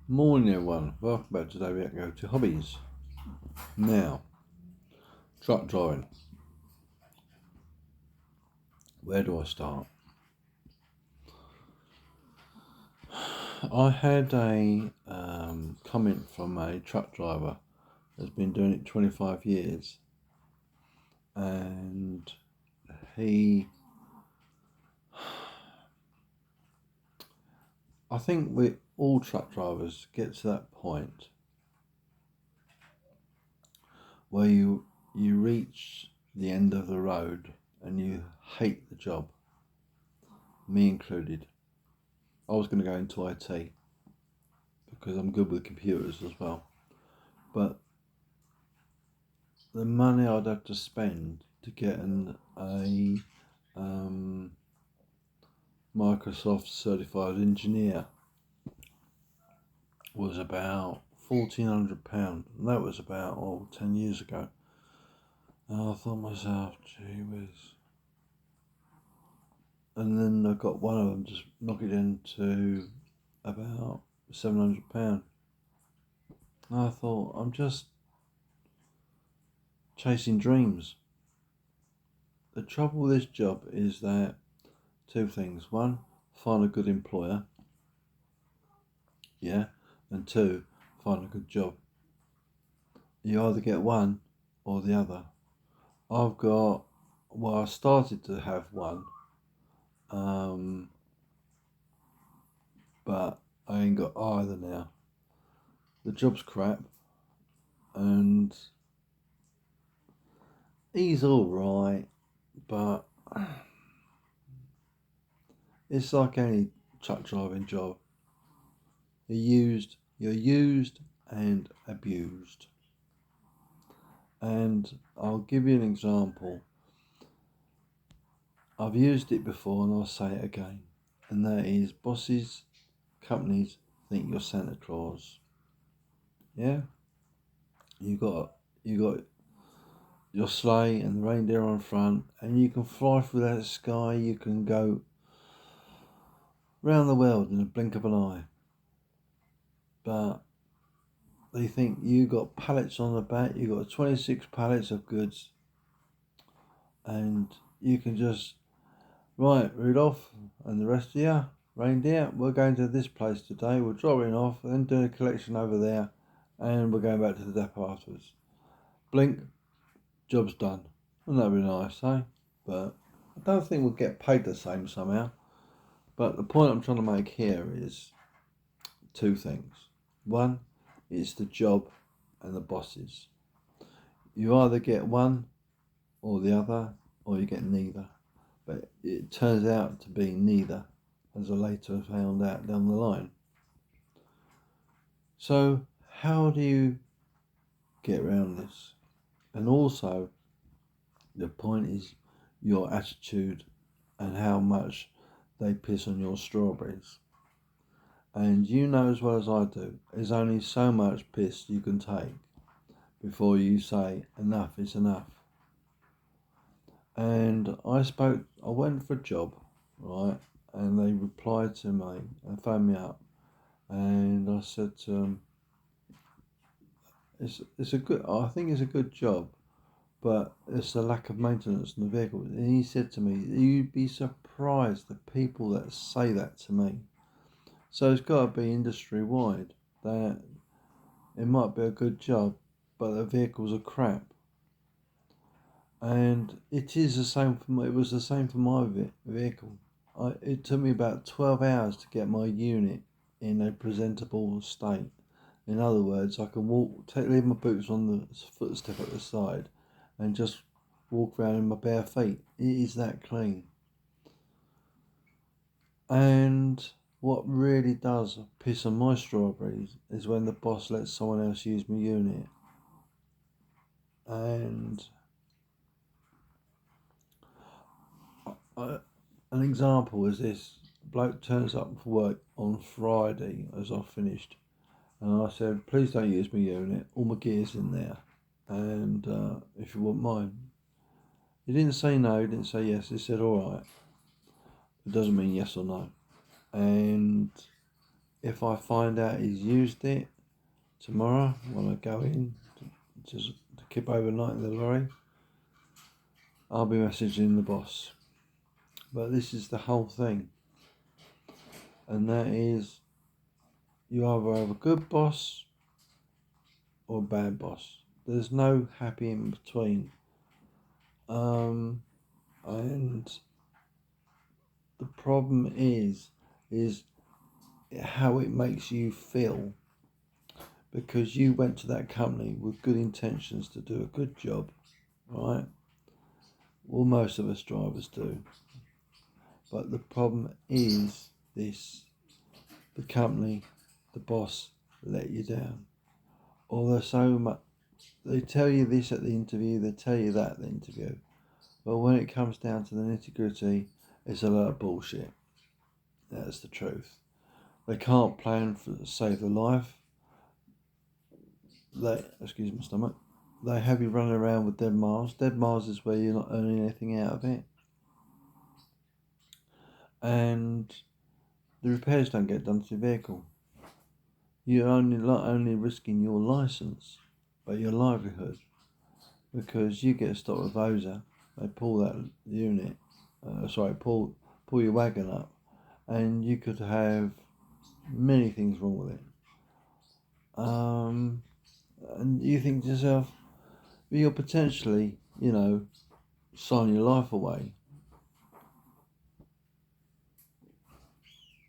Morning everyone, welcome back to Today We Go to Hobbies. Now, truck driving. Where do I start? I had a comment from a truck driver that's been doing it 25 years, and I think we all truck drivers get to that point where you reach the end of the road and you hate the job, me included. I was going to go into IT because I'm good with computers as well, but the money I'd have to spend to get a Microsoft certified engineer was about £1,400, and that was about 10 years ago. And I thought to myself, gee whiz. And then I got one of them, just knock it into about £700. And I thought, I'm just chasing dreams. The trouble with this job is that two things. One, find a good employer. Yeah. And two, find a good job. You either get one or the other. I started to have one, but I ain't got either now. The job's crap, and he's alright, but it's like any truck driving job. You're used and abused. And I'll give you an example. I've used it before and I'll say it again. And that is, bosses, companies think you're Santa Claus. Yeah? You got your sleigh and the reindeer on front, and you can fly through that sky. You can go round the world in a blink of an eye. But they think you got pallets on the back. You got 26 pallets of goods, and you can just, right, Rudolph and the rest of you, reindeer, we're going to this place today. We're dropping off, then doing a collection over there, and we're going back to the depot afterwards. Blink, job's done. Wouldn't that be nice, eh? But I don't think we'll get paid the same somehow. But the point I'm trying to make here is two things. One, it's the job and the bosses. You either get one or the other, or you get neither. But it turns out to be neither, as I later found out down the line. So how do you get around this? And also, the point is your attitude and how much they piss on your strawberries. And you know as well as I do, there's only so much piss you can take before you say enough is enough. And I went for a job, right? And they replied to me and phoned me up, and I said to them, I think it's a good job, but it's the lack of maintenance on the vehicle. And he said to me, you'd be surprised the people that say that to me. So it's got to be industry wide that it might be a good job, but the vehicles are crap. And it is the same it was the same for my vehicle. It took me about 12 hours to get my unit in a presentable state. In other words, I can leave my boots on the footstep at the side and just walk around in my bare feet. It is that clean. And what really does piss on my strawberries is when the boss lets someone else use my unit. And an example is this. A bloke turns up for work on Friday as I finished, and I said, please don't use my unit, all my gear's in there, and if you wouldn't mind. He didn't say no, he didn't say yes, he said alright. It doesn't mean yes or no. And if I find out he's used it tomorrow when I go in to keep overnight in the lorry, I'll be messaging the boss. But this is the whole thing. And that is, you either have a good boss or a bad boss. There's no happy in between. And the problem is how it makes you feel, because you went to that company with good intentions to do a good job, right? Well, most of us drivers do. But the problem is this: the company, the boss, let you down. Or they're so much, they tell you this at the interview, they tell you that at the interview. But when it comes down to the nitty-gritty, it's a lot of bullshit. That's the truth. They can't plan for save the life. Excuse my stomach. They have you running around with dead miles. Dead miles is where you're not earning anything out of it. And the repairs don't get done to the vehicle. You're not only risking your license, but your livelihood. Because you get stopped with VOSA, they pull that unit, pull your wagon up, and you could have many things wrong with it. And you think to yourself, well, you're potentially, signing your life away.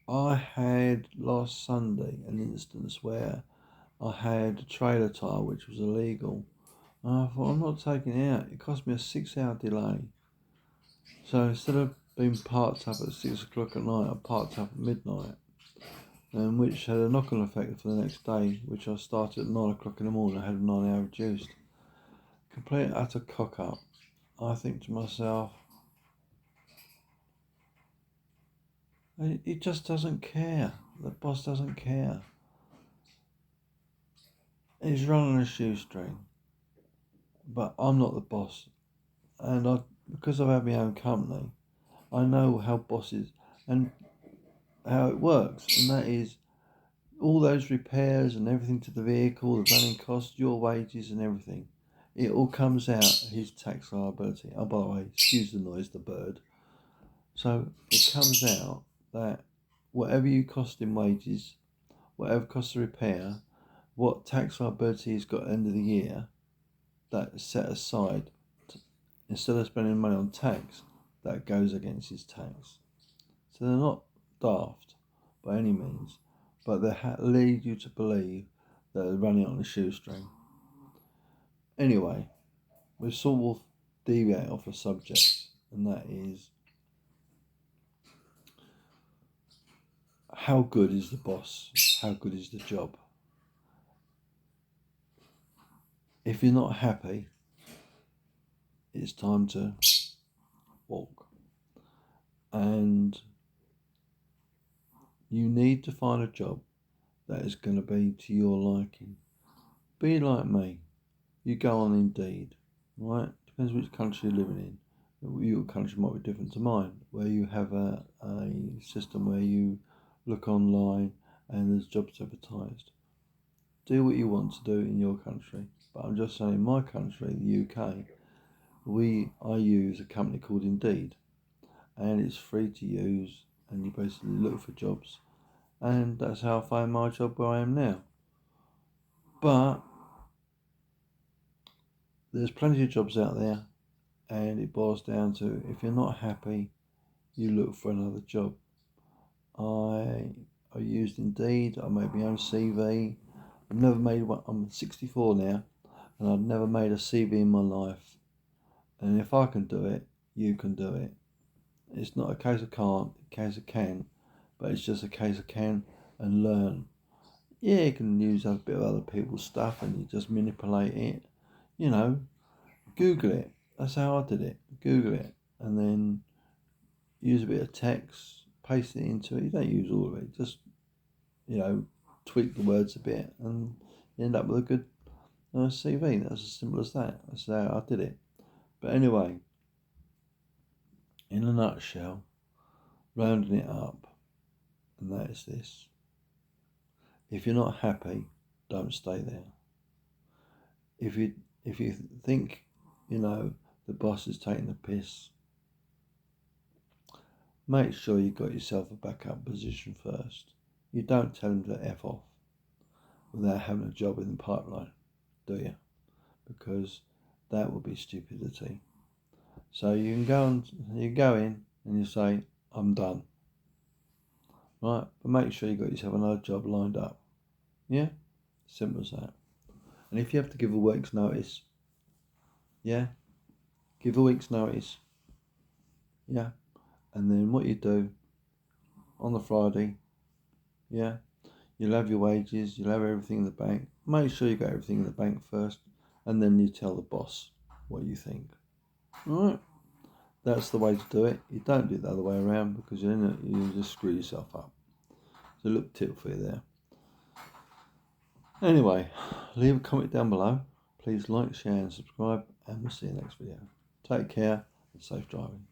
I had last Sunday an instance where I had a trailer tire which was illegal. And I thought, I'm not taking it out. It cost me a 6-hour delay. So instead of being parked up at 6 o'clock at night, I parked up at midnight. And which had a knock-on effect for the next day, which I started at 9 o'clock in the morning. I had a 9-hour reduced. Complete utter cock-up. I think to myself, he just doesn't care. The boss doesn't care. He's running a shoestring. But I'm not the boss. And because I've had my own company, I know how bosses and how it works. And that is all those repairs and everything to the vehicle, the running costs, your wages and everything. It all comes out his tax liability. Oh, by the way, excuse the noise, the bird. So it comes out that whatever you cost in wages, whatever costs the repair, what tax liability he's got at the end of the year, that's set aside. Instead of spending money on tax, that goes against his tax. So they're not daft by any means, but they lead you to believe that they're running on a shoestring. Anyway, we sort of deviate off a subject, and that is, how good is the boss? How good is the job? If you're not happy, it's time to walk. And you need to find a job that is going to be to your liking. Be like me. You go on Indeed, right? Depends which country you're living in. Your country might be different to mine, where you have a system where you look online and there's jobs advertised. Do what you want to do in your country. But I'm just saying, in my country, the UK, I use a company called Indeed. And it's free to use, and you basically look for jobs. And that's how I find my job where I am now. But there's plenty of jobs out there, and it boils down to, if you're not happy, you look for another job. I used Indeed. I made my own CV. I've never made one. I'm 64 now, and I've never made a CV in my life. And if I can do it, you can do it. It's not a case of can't, a case of can, but it's just a case of can and learn. Yeah, you can use a bit of other people's stuff and you just manipulate it. Google it. That's how I did it. Google it and then use a bit of text, paste it into it. You don't use all of it. Just, tweak the words a bit and you end up with a good CV. That's as simple as that. That's how I did it. But anyway, in a nutshell, rounding it up, and that is this. If you're not happy, don't stay there. If you think, the boss is taking the piss, make sure you got yourself a backup position first. You don't tell him to F off without having a job in the pipeline, do you? Because that would be stupidity. So you can go in and you say, I'm done. Right? But make sure you got yourself another job lined up. Yeah? Simple as that. And if you have to give a week's notice, yeah? Give a week's notice. Yeah? And then what you do on the Friday, yeah? You'll have your wages, you'll have everything in the bank. Make sure you got everything in the bank first, and then you tell the boss what you think. Alright? That's the way to do it. You don't do it the other way around, because you just screw yourself up. So a little tip for you there. Anyway, leave a comment down below. Please like, share and subscribe, and we'll see you next video. Take care and safe driving.